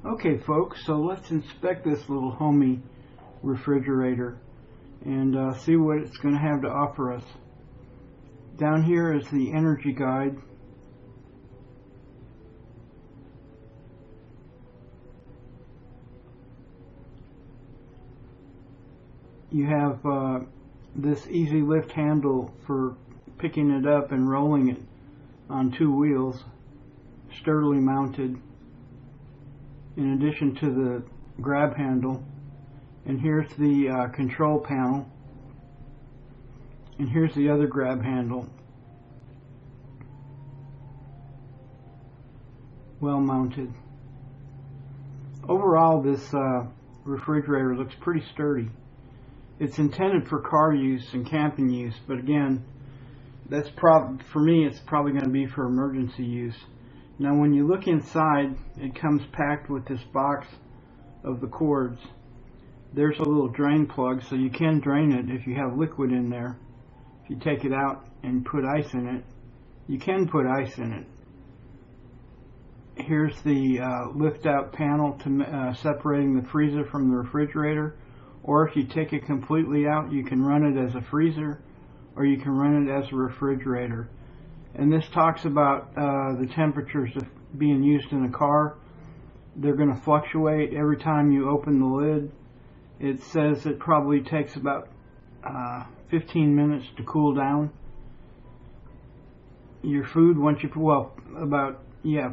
Okay folks, so let's inspect this little EUHOMY refrigerator and see what it's going to have to offer us. Down here is the energy guide. You have this easy lift handle for picking it up and rolling it on two wheels, sturdily mounted, in addition to the grab handle. And here's the control panel, and here's the other grab handle, well mounted. Overall, this refrigerator looks pretty sturdy. It's intended for car use and camping use, but again, that's for me it's probably going to be for emergency use. Now when you look inside, it comes packed with this box of the cords. There's a little drain plug, so you can drain it if you have liquid in there. If you take it out and put ice in it, you can put ice in it. Here's the lift out panel to separating the freezer from the refrigerator. Or if you take it completely out, you can run it as a freezer or you can run it as a refrigerator. And this talks about the temperatures of being used in a car. They're going to fluctuate every time you open the lid. It says it probably takes about 15 minutes to cool down your food once you,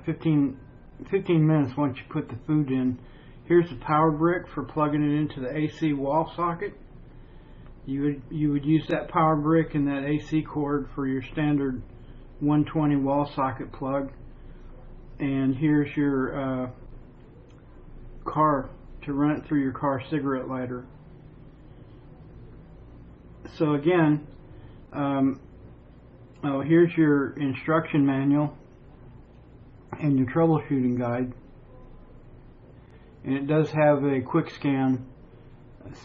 15 minutes once you put the food in. Here's a power brick for plugging it into the AC wall socket. You would use that power brick and that AC cord for your standard 120 wall socket plug. And here's your car, to run it through your car cigarette lighter. So again, here's your instruction manual and your troubleshooting guide. And it does have a quick scan,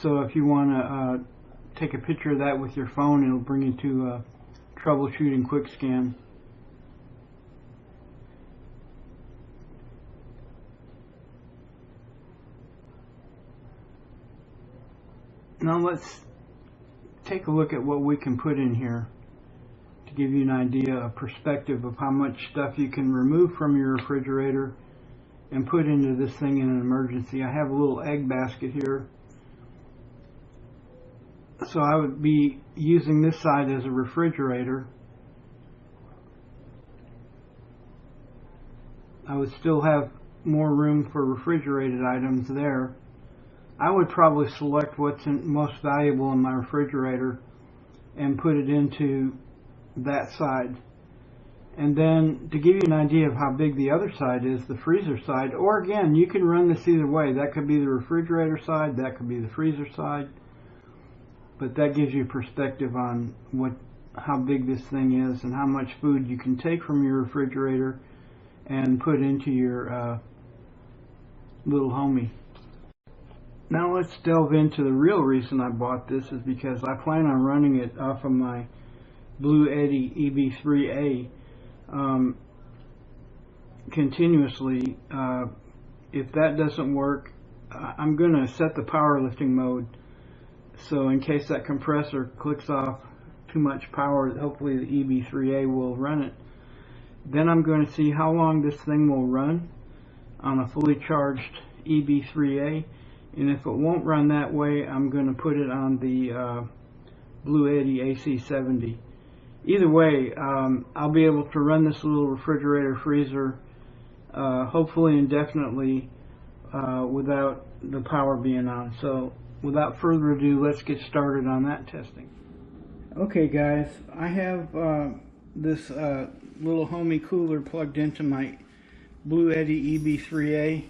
so if you want to take a picture of that with your phone, it'll bring you to a troubleshooting quick scan. Now let's take a look at what we can put in here to give you an idea, a perspective of how much stuff you can remove from your refrigerator and put into this thing in an emergency. I have a little egg basket here, so I would be using this side as a refrigerator. I would still have more room for refrigerated items there. I would probably select what's most valuable in my refrigerator and put it into that side. And then to give you an idea of how big the other side is, the freezer side, or again, you can run this either way. That could be the refrigerator side, that could be the freezer side. But that gives you perspective on how big this thing is and how much food you can take from your refrigerator and put into your little EUHOMY. Now let's delve into the real reason I bought this, is because I plan on running it off of my Bluetti EB3A continuously. If that doesn't work, I'm going to set the powerlifting mode, so in case that compressor clicks off too much power, hopefully the EB3A will run it. Then I'm going to see how long this thing will run on a fully charged EB3A, and if it won't run that way, I'm going to put it on the Bluetti AC70. Either way, I'll be able to run this little refrigerator freezer hopefully indefinitely without the power being on. So without further ado, let's get started on that testing. Okay guys, I have this little EUHOMY cooler plugged into my Bluetti EB3A.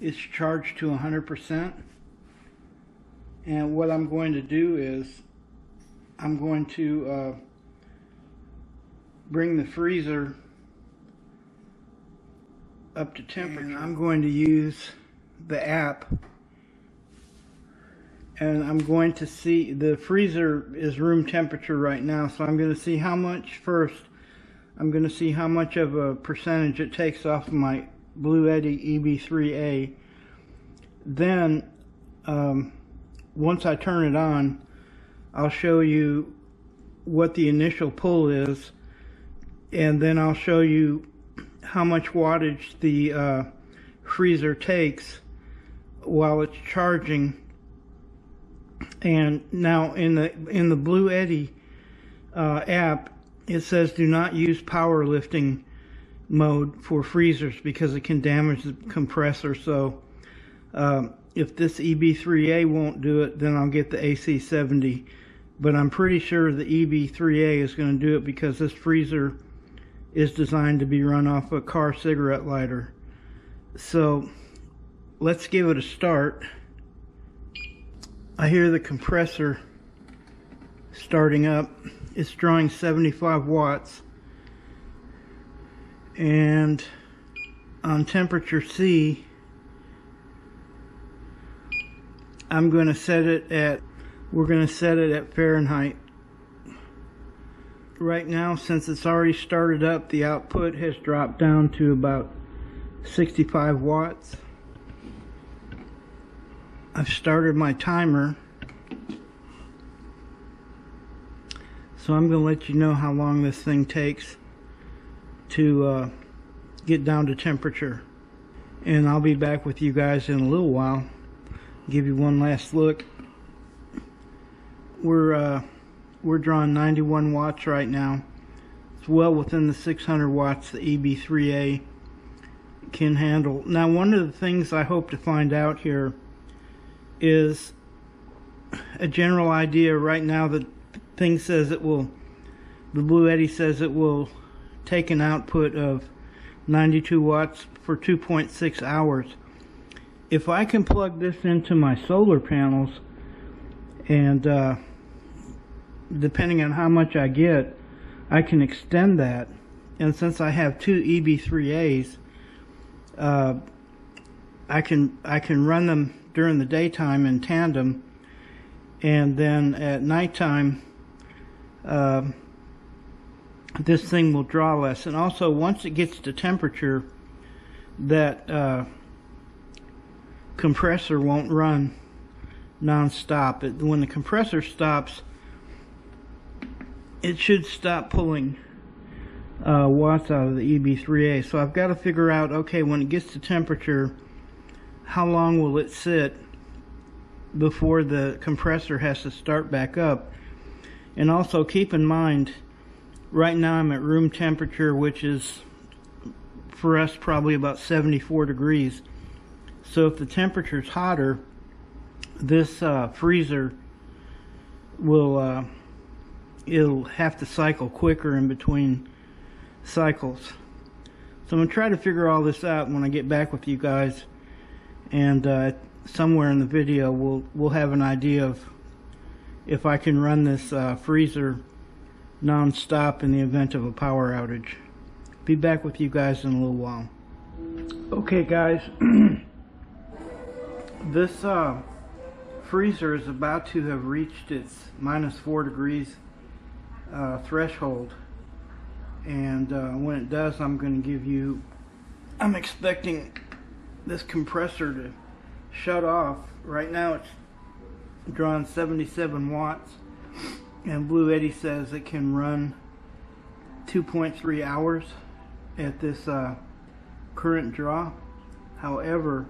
It's charged to 100%, and what I'm going to do is I'm going to bring the freezer up to temperature. And I'm going to use the app, and I'm going to see, the freezer is room temperature right now, so I'm going to see how much first. I'm going to see how much of a percentage it takes off my Bluetti EB3A. Then once I turn it on, I'll show you what the initial pull is, and then I'll show you how much wattage the Freezr takes while it's charging. And now in the Bluetti app, it says do not use powerlifting mode for freezers because it can damage the compressor. So if this EB3A won't do it, then I'll get the AC70. But I'm pretty sure the EB3A is going to do it because this freezer is designed to be run off a car cigarette lighter. So let's give it a start. I hear the compressor starting up. It's drawing 75 watts. And on temperature C, we're going to set it at Fahrenheit. Right now, since it's already started up, the output has dropped down to about 65 watts. I've started my timer, so I'm going to let you know how long this thing takes to get down to temperature. And I'll be back with you guys in a little while. Give you one last look. We're drawing 91 watts right now. It's well within the 600 watts the EB3A can handle. Now, one of the things I hope to find out here is a general idea. Right now the thing says it will, the Bluetti says it will take an output of 92 watts for 2.6 hours. If I can plug this into my solar panels, and depending on how much I get, I can extend that. And since I have two EB3As, I can run them during the daytime in tandem, and then at nighttime this thing will draw less. And also, once it gets to temperature, that compressor won't run non-stop. When the compressor stops, it should stop pulling watts out of the EB3A. So I've got to figure out, okay, when it gets to temperature, how long will it sit before the compressor has to start back up. And also keep in mind, right now I'm at room temperature, which is for us probably about 74 degrees. So if the temperature's hotter, this freezer will it'll have to cycle quicker in between cycles. So I'm going to try to figure all this out when I get back with you guys, and somewhere in the video we'll have an idea of if I can run this freezer non-stop in the event of a power outage. Be back with you guys in a little while. Okay guys, this freezer is about to have reached its -4 degrees threshold, and when it does, I'm expecting this compressor to shut off. Right now it's drawing 77 watts, and Bluetti says it can run 2.3 hours at this current draw. However,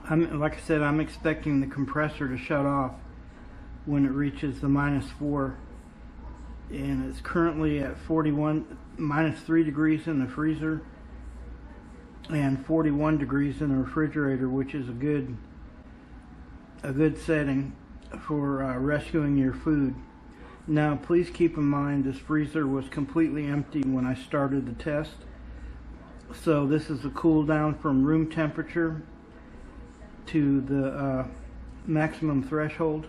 like I said, I'm expecting the compressor to shut off when it reaches the -4, and it's currently at -3 degrees in the freezer and 41 degrees in the refrigerator, which is a good setting for rescuing your food. Now please keep in mind, this freezer was completely empty when I started the test, so this is a cool down from room temperature to the maximum threshold,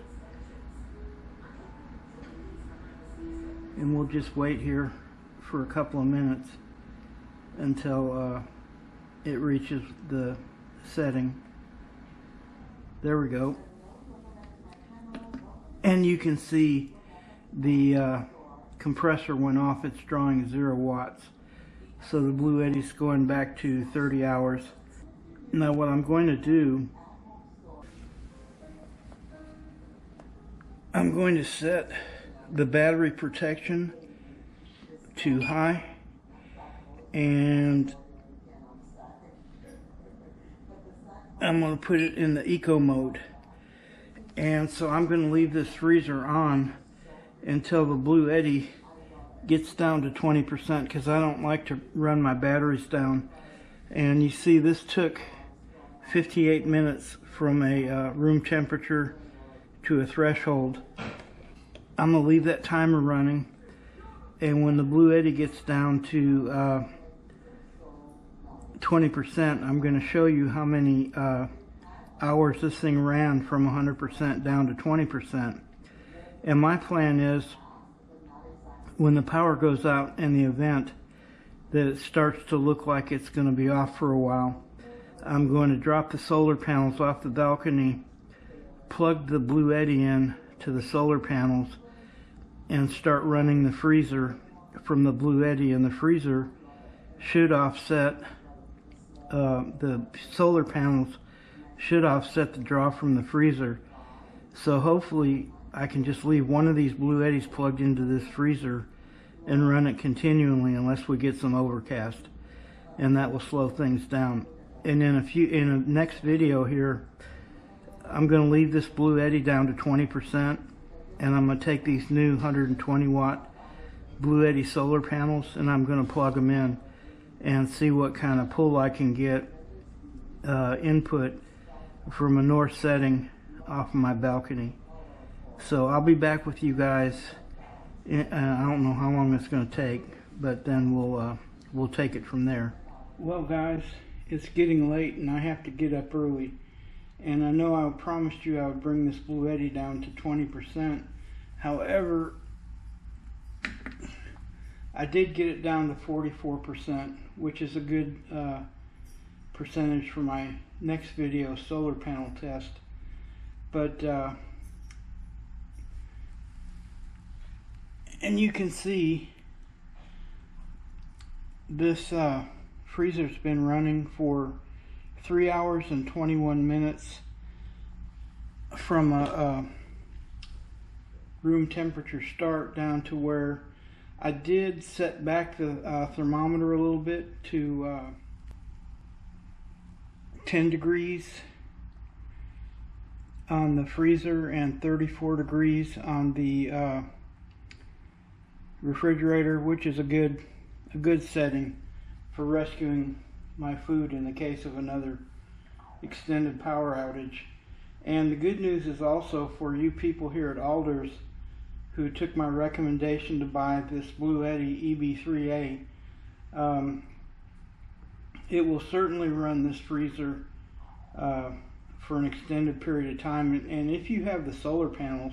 and we'll just wait here for a couple of minutes until it reaches the setting. There we go, and you can see the compressor went off. It's drawing 0 watts. So the Bluetti's going back to 30 hours. Now what I'm going to do, I'm going to set the battery protection to high, and I'm going to put it in the eco mode. And so I'm going to leave this freezer on until the Bluetti gets down to 20%, because I don't like to run my batteries down. And you see this took 58 minutes from a room temperature to a threshold. I'm going to leave that timer running, and when the Bluetti gets down to 20%, I'm going to show you how many hours this thing ran from 100% down to 20%. And my plan is, when the power goes out in the event that it starts to look like it's going to be off for a while, I'm going to drop the solar panels off the balcony, plug the Bluetti in to the solar panels, and start running the freezer from the Bluetti. And the freezer should offset, the solar panels should offset the draw from the freezer. So hopefully I can just leave one of these Bluettis plugged into this freezer and run it continually unless we get some overcast, and that will slow things down. And in a next video here, I'm going to leave this Bluetti down to 20%, and I'm going to take these new 120 watt Bluetti solar panels and I'm going to plug them in and see what kind of pull I can get input from a north setting off of my balcony. So I'll be back with you guys. I don't know how long it's going to take, but then we'll take it from there. Well guys, it's getting late and I have to get up early. And I know I promised you I would bring this Bluetti down to 20%. However, I did get it down to 44%, which is a good percentage for my next video solar panel test. But and you can see this freezer's been running for 3 hours and 21 minutes from a room temperature start down to where I did set back the thermometer a little bit to 10 degrees on the freezer and 34 degrees on the refrigerator, which is a good setting for rescuing my food in the case of another extended power outage. And the good news is also for you people here at Alders who took my recommendation to buy this Bluetti EB3A. It will certainly run this freezer for an extended period of time. And if you have the solar panels,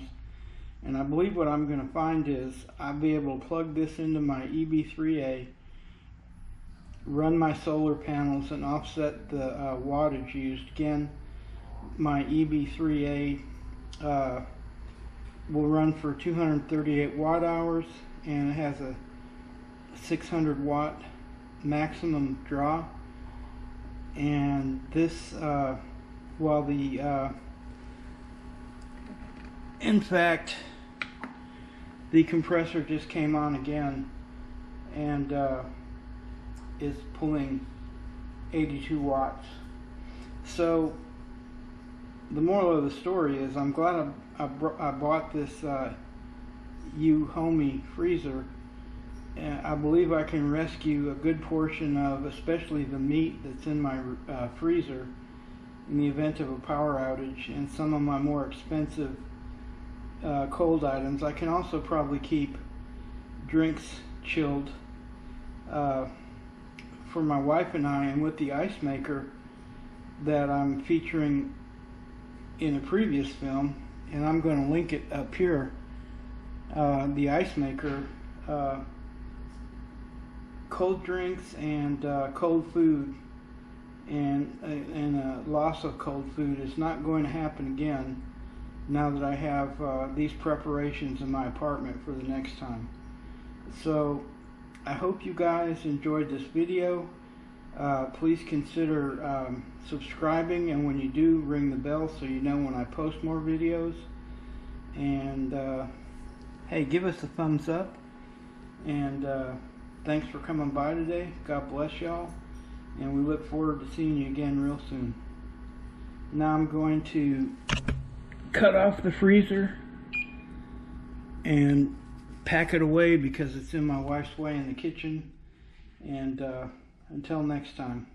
and I believe what I'm going to find is I'll be able to plug this into my EB3A, run my solar panels, and offset the wattage used. Again, my EB3A will run for 238 watt hours, and it has a 600 watt maximum draw. And this, while the in fact, the compressor just came on again and is pulling 82 watts. So the moral of the story is I'm glad I bought this EUHOMY freezer. And I believe I can rescue a good portion of, especially the meat that's in my freezer, in the event of a power outage, and some of my more expensive cold items. I can also probably keep drinks chilled for my wife and I, and with the ice maker that I'm featuring in a previous film, and I'm going to link it up here, the ice maker, cold drinks and cold food and loss of cold food is not going to happen again now that I have these preparations in my apartment for the next time. So I hope you guys enjoyed this video. Please consider subscribing, and when you do, ring the bell so you know when I post more videos. And hey, give us a thumbs up, and thanks for coming by today. God bless y'all, and we look forward to seeing you again real soon. Now I'm going to cut off the freezer and pack it away because it's in my wife's way in the kitchen. And until next time.